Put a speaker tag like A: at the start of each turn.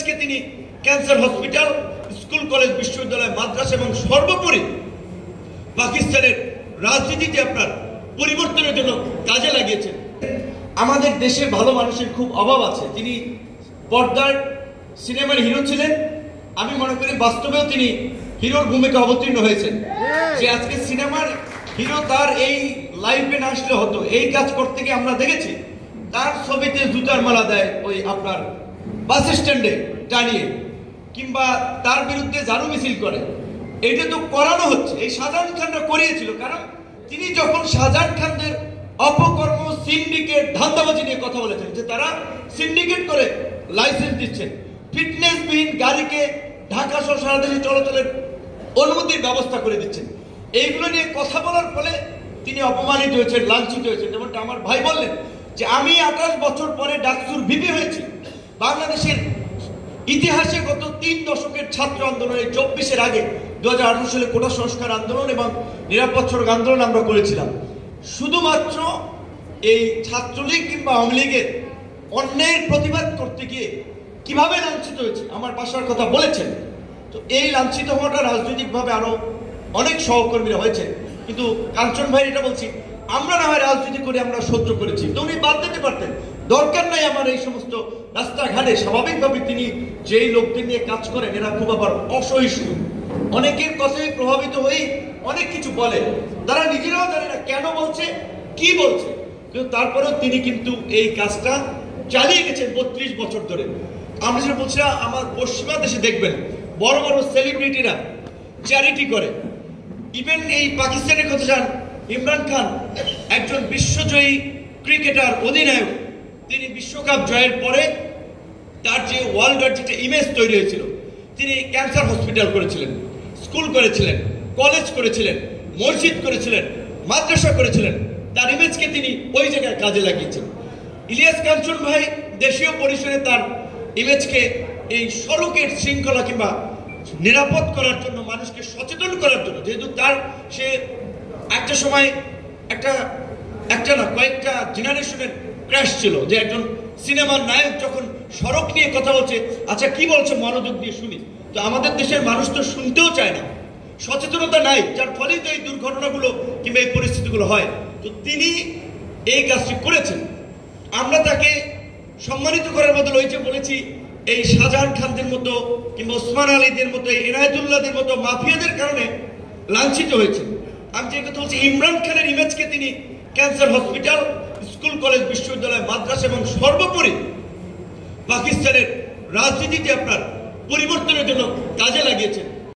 A: ইমেজকে তিনি cancer hospital, school, college, বিশ্ববিদ্যালয়, মাদ্রাসা এবং সর্বোপরি পাকিস্তানের রাজনীতিতে আপনার পরিবর্তনের জন্য কাজে লাগিয়েছেন। আমাদের দেশের ভালো মানুষের খুব অভাব আছে। তিনি পর্দার সিনেমার হিরো ছিলেন। আমি মনে করি বাস্তবেও তিনি হিরোর ভূমিকা অবতীর্ণ হয়েছেন। যে আজকে সিনেমার হিরো তার এই লাইফে না আসলে হতো। এই কাজ করতে গিয়ে আমরা দেখেছি তার ছবিতে জুতার মালা দেয় ওই আপনার বাস স্ট্যান্ডে টানিয়ে, কিংবা তার বিরুদ্ধে ঝাড়ু মিছিল করে। এটা তো করানো হচ্ছে। এই শাহজাহান খানরা করিয়েছিল, কারণ তিনি যখন শাহজাহান খানদের অপকর্ম, সিন্ডিকেট, ধান্দাবাজি নিয়ে কথা বলেছেন, যে তারা সিন্ডিকেট করে লাইসেন্স দিচ্ছেন, ফিটনেসবিহীন গাড়িকে ঢাকা সহ সারা দেশে চলাচলের অনুমতির ব্যবস্থা করে দিচ্ছেন, এইগুলো নিয়ে কথা বলার ফলে তিনি অপমানিত হয়েছেন, লাঞ্ছিত হয়েছেন। যেমনটা আমার ভাই বললেন যে আমি 28 বছর পরে ডাকসুর ভিপি হয়েছি। বাংলাদেশের ইতিহাসে গত 3 দশকের ছাত্র আন্দোলনের 24-এর আগে 2018 সালে কোটা সংস্কার আন্দোলন এবং নিরাপদ সড়ক আন্দোলন আমরা করেছিলাম। শুধুমাত্র এই ছাত্রলীগ কিংবা আওয়ামী লীগের অন্যায়ের প্রতিবাদ করতে গিয়ে কিভাবে লাঞ্ছিত হয়েছে আমার বাসার কথা বলেছেন। তো এই লাঞ্ছিত হওয়াটা রাজনৈতিকভাবে আরো অনেক সহকর্মীরা হয়েছে, কিন্তু কাঞ্চন ভাই এটা বলছি, আমরা না হয় রাজনীতি করে আমরা সহ্য করেছি, তো উনি বাদ দিতে পারতেন। দরকার নাই আমার এই সমস্ত রাস্তাঘাটে। স্বাভাবিকভাবে তিনি যেই লোকদের নিয়ে কাজ করেন এরা খুব আবার অসহিষ্ণু, অনেকের কথায় প্রভাবিত হয়ে অনেক কিছু বলে, তারা নিজেরাও জানে না কেন বলছে, কি বলছে, কিন্তু তারপরেও তিনি কিন্তু এই কাজটা চালিয়ে গেছেন 32 বছর ধরে। আমরা যেটা বলছিলাম, আমার পশ্চিমা দেশে দেখবেন বড় বড় সেলিব্রিটিরা চ্যারিটি করে। ইভেন এই পাকিস্তানের কথা যান, ইমরান খান একজন বিশ্বজয়ী ক্রিকেটার, অধিনায়ক, তিনি বিশ্বকাপ জয়ের পরে তার যে ওয়ার্ল্ড ওয়াইড যেটা ইমেজ তৈরি হয়েছিল, তিনি ক্যান্সার হসপিটাল করেছিলেন, স্কুল করেছিলেন, কলেজ করেছিলেন, মসজিদ করেছিলেন, মাদ্রাসা করেছিলেন। তার ইমেজকে তিনি ওই জায়গায় কাজে লাগিয়েছেন। ইলিয়াস কাঞ্চন ভাই দেশীয় পরিসরে তার ইমেজকে এই সড়কের শৃঙ্খলা কিংবা নিরাপদ করার জন্য, মানুষকে সচেতন করার জন্য, যেহেতু তার সে একটা সময় একটা না কয়েকটা জেনারেশনের ক্র্যাশ ছিল, যে একজন সিনেমার নায়ক যখন সড়ক নিয়ে কথা বলছে, আচ্ছা কি বলছে মনোযোগ দিয়ে শুনি। তো আমাদের দেশের মানুষ তো শুনতেও চায় না, সচেতনতা নাই, যার ফলেই তো এই দুর্ঘটনাগুলো কিংবা এই পরিস্থিতিগুলো হয়। তো তিনি এই কাজটি করেছেন। আমরা তাকে সম্মানিত করার বদলে ওই যে বলেছি, এই শাহজাহান খানদের মতো কিংবা ওসমান আলীদের মতো, এনায়েতুল্লাহদের মতো মাফিয়াদের কারণে লাঞ্ছিত হয়েছে। আমি যে কথা বলছি, ইমরান খানের ইমেজকে তিনি ক্যান্সার হসপিটাল, স্কুল, কলেজ, বিশ্ববিদ্যালয়, মাদ্রাসা এবং সর্বোপরি পাকিস্তানের রাজনীতিতে আপনার পরিবর্তনের জন্য কাজে লাগিয়েছেন।